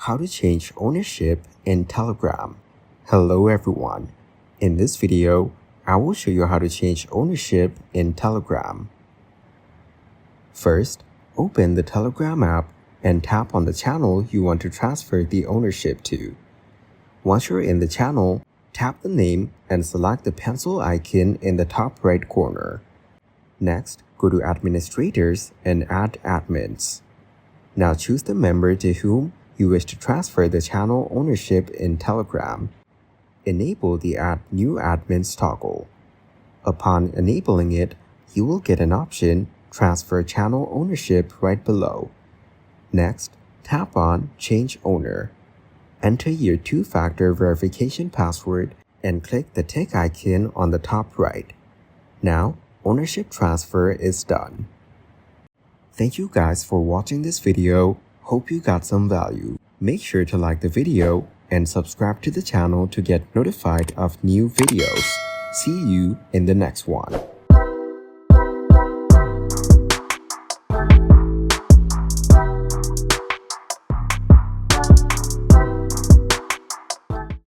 How to change ownership in Telegram. Hello everyone. In this video, I will show you how to change ownership in Telegram. First, open the Telegram app and tap on the channel you want to transfer the ownership to. Once you're in the channel, tap the name and select the pencil icon in the top right corner. Next, go to Administrators and add Admins. Now choose the member to whom you wish to transfer the channel ownership in Telegram. Enable the Add New Admins toggle. Upon enabling it, you will get an option Transfer Channel Ownership right below. Next, tap on Change Owner. Enter your two-factor verification password and click the tick icon on the top right. Now, ownership transfer is done. Thank you guys for watching this video. Hope you got some value. Make sure to like the video and subscribe to the channel to get notified of new videos. See you in the next one.